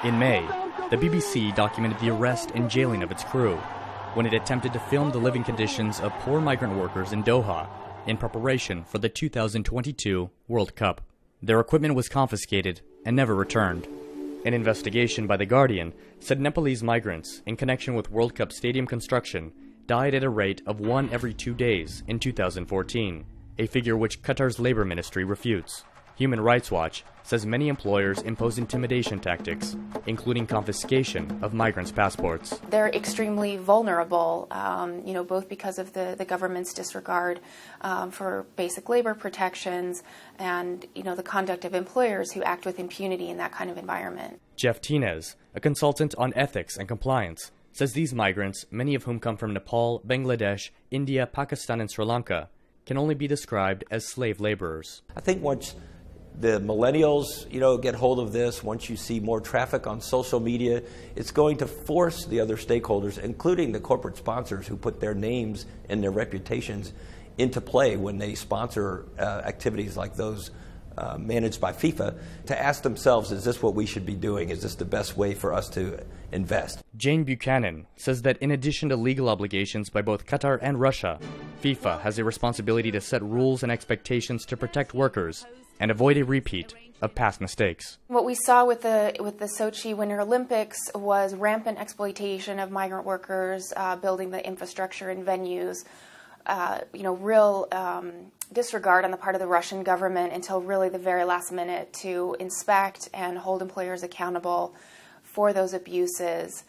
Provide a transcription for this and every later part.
In May, the BBC documented the arrest and jailing of its crew when it attempted to film the living conditions of poor migrant workers in Doha in preparation for the 2022 World Cup. Their equipment was confiscated and never returned. An investigation by The Guardian said Nepalese migrants in connection with World Cup stadium construction died at a rate of 1 every 2 days in 2014, a figure which Qatar's labor ministry refutes. Human Rights Watch says many employers impose intimidation tactics, including confiscation of migrants' passports. They're extremely vulnerable, both because of the government's disregard for basic labor protections and, the conduct of employers who act with impunity in that kind of environment. Jeff Tinez, a consultant on ethics and compliance, says these migrants, many of whom come from Nepal, Bangladesh, India, Pakistan, and Sri Lanka, can only be described as slave laborers. I think once the millennials, get hold of this, once you see more traffic on social media, it's going to force the other stakeholders, including the corporate sponsors who put their names and their reputations into play when they sponsor activities like those managed by FIFA, to ask themselves, is this what we should be doing? Is this the best way for us to invest? Jane Buchanan says that in addition to legal obligations by both Qatar and Russia, FIFA has a responsibility to set rules and expectations to protect workers and avoid a repeat of past mistakes. What we saw with the Sochi Winter Olympics was rampant exploitation of migrant workers, building the infrastructure and venues, real disregard on the part of the Russian government until really the very last minute to inspect and hold employers accountable for those abuses.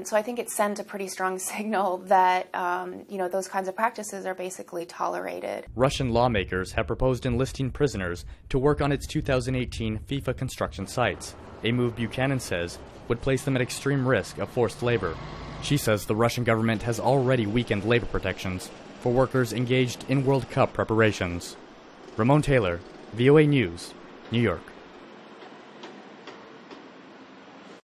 So I think it sent a pretty strong signal that, those kinds of practices are basically tolerated. Russian lawmakers have proposed enlisting prisoners to work on its 2018 FIFA construction sites, a move Buchanan says would place them at extreme risk of forced labor. She says the Russian government has already weakened labor protections for workers engaged in World Cup preparations. Ramon Taylor, VOA News, New York.